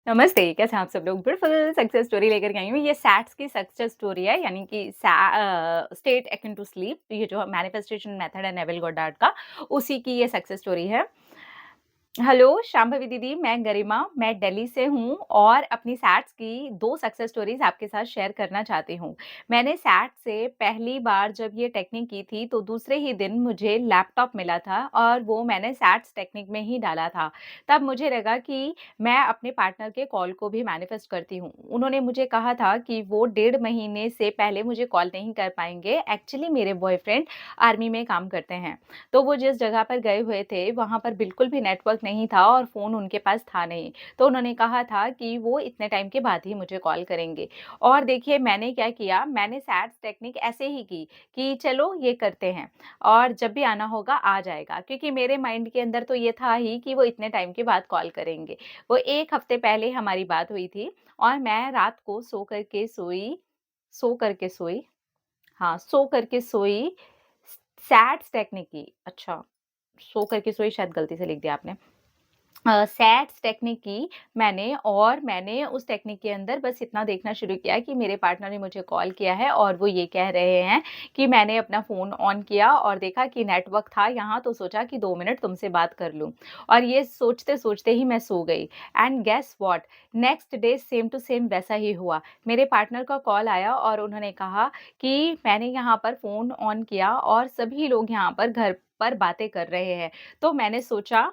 नमस्ते, कैसे हैं आप सब लोग? ब्यूटीफुल सक्सेस स्टोरी लेकर के आई हूँ। ये सैट्स की सक्सेस स्टोरी है, यानी कि स्टेट अकिन टू स्लीप, ये जो मैनिफेस्टेशन मेथड है नेविल गोडार्ड का, उसी की ये सक्सेस स्टोरी है। हेलो शांभवी दीदी, मैं गरिमा, मैं दिल्ली से हूँ और अपनी सैट्स की 2 सक्सेस स्टोरीज़ आपके साथ शेयर करना चाहती हूँ। मैंने सैट से पहली बार जब ये टेक्निक की थी, तो दूसरे ही दिन मुझे लैपटॉप मिला था और वो मैंने सैट्स टेक्निक में ही डाला था। तब मुझे लगा कि मैं अपने पार्टनर के कॉल को भी मैनिफेस्ट करती हूँ। उन्होंने मुझे कहा था कि वो 1.5 महीने से पहले मुझे कॉल नहीं कर पाएँगे। एक्चुअली मेरे बॉयफ्रेंड आर्मी में काम करते हैं। तो वो जिस जगह पर गए हुए थे, वहाँ पर बिल्कुल भी नेटवर्क नहीं था और फ़ोन उनके पास था नहीं। तो उन्होंने कहा था कि वो इतने टाइम के बाद ही मुझे कॉल करेंगे। और देखिए मैंने क्या किया, मैंने सैट्स टेक्निक ऐसे ही की कि चलो ये करते हैं और जब भी आना होगा आ जाएगा। क्योंकि मेरे माइंड के अंदर तो ये था ही कि वो इतने टाइम के बाद कॉल करेंगे। वो 1 हफ्ते पहले हमारी बात हुई थी और मैं रात को सो कर के सोई हाँ, सो कर के सोई, सैट्स टेक्निक की अच्छा, सो करके सोई शायद गलती से लिख दिया आपने। सैट्स टेक्निक की मैंने उस टेक्निक के अंदर बस इतना देखना शुरू किया कि मेरे पार्टनर ने मुझे कॉल किया है और वो ये कह रहे हैं कि मैंने अपना फ़ोन ऑन किया और देखा कि नेटवर्क था यहाँ, तो सोचा कि 2 मिनट तुमसे बात कर लूँ और ये सोचते-सोचते ही मैं सो गई। And guess what? Next day same to same वैसा ही हुआ। मेरे पार्टनर का कॉल आया और उन्होंने कहा कि मैंने यहाँ पर फ़ोन ऑन किया और सभी लोग यहाँ पर घर पर बातें कर रहे हैं। तो मैंने सोचा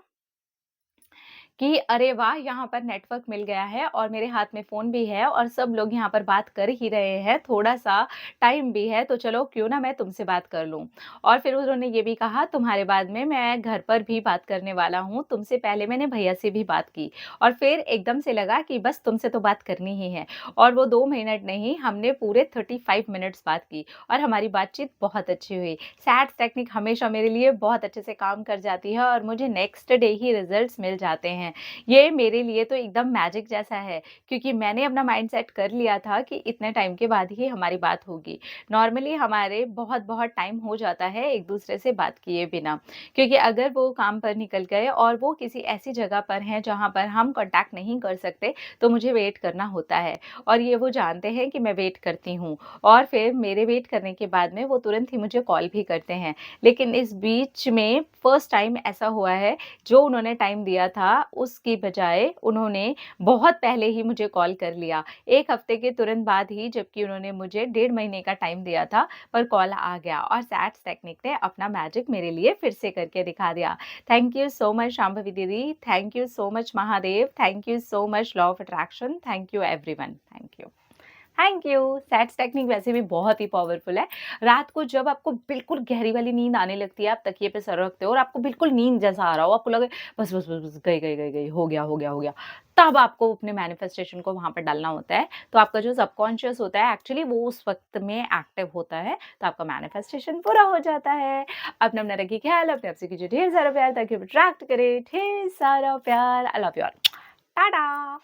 कि अरे वाह! यहाँ पर नेटवर्क मिल गया है और मेरे हाथ में फ़ोन भी है और सब लोग यहाँ पर बात कर ही रहे हैं, थोड़ा-सा टाइम भी है, तो चलो क्यों ना मैं तुमसे बात कर लूँ। और फिर उन्होंने ये भी कहा तुम्हारे बाद में मैं घर पर भी बात करने वाला हूँ, तुमसे पहले मैंने भैया से भी बात की। और फिर एकदम से लगा कि बस तुमसे तो बात करनी ही है और वो 2 मिनट नहीं, हमने पूरे 35 मिनट्स बात की और हमारी बातचीत बहुत अच्छी हुई। सैट्स टेक्निक हमेशा मेरे लिए बहुत अच्छे से काम कर जाती है और मुझे नेक्स्ट डे ही रिज़ल्ट्स मिल जाते हैं। ये मेरे लिए तो एकदम मैजिक जैसा है, क्योंकि मैंने अपना माइंड सेट कर लिया था कि इतने टाइम के बाद ही हमारी बात होगी। नॉर्मली हमारे बहुत-बहुत टाइम हो जाता है एक-दूसरे से बात किए बिना, क्योंकि अगर वो काम पर निकल गए और वो किसी ऐसी जगह पर हैं जहाँ पर हम कॉन्टैक्ट नहीं कर सकते, तो मुझे वेट करना होता है और ये वो जानते हैं कि मैं वेट करती हूँ और फिर मेरे वेट करने के बाद में वो तुरंत ही मुझे कॉल भी करते हैं। लेकिन इस बीच में फर्स्ट टाइम ऐसा हुआ है, जो उन्होंने टाइम दिया था, उसकी बजाय उन्होंने बहुत पहले ही मुझे कॉल कर लिया। 1 हफ्ते के तुरंत बाद ही, जबकि उन्होंने मुझे 1.5 महीने का टाइम दिया था, पर कॉल आ गया और सैट्स टेक्निक ने अपना मैजिक मेरे लिए फिर से करके दिखा दिया। Thank you so much Shambhavi दीदी, thank you so much Mahadev, thank you so much law of attraction, thank you everyone, thank you. Thank you. सैट्स टेक्निक वैसे भी बहुत ही पावरफुल है। रात को जब आपको बिल्कुल गहरी वाली नींद आने लगती है, आप तकिए पे सर रखते हो और आपको बिल्कुल नींद जैसा आ रहा हो, आपको लगे बस, बस, बस, बस गई, हो गया, हो गया, हो गया। तब आपको अपने मैनिफेस्टेशन को वहाँ पर डालना होता है। तो आपका जो सबकॉन्शियस होता है एक्चुअली वो उस वक़्त में एक्टिव होता है, तो आपका मैनिफेस्टेशन पूरा हो जाता है। अपना-अपना रखिए ख़्याल, अपने आप से कीजिए ढेर सारा प्यार ताकि वो अट्रैक्ट करे ढेर सारा प्यार। I love you all. Tata.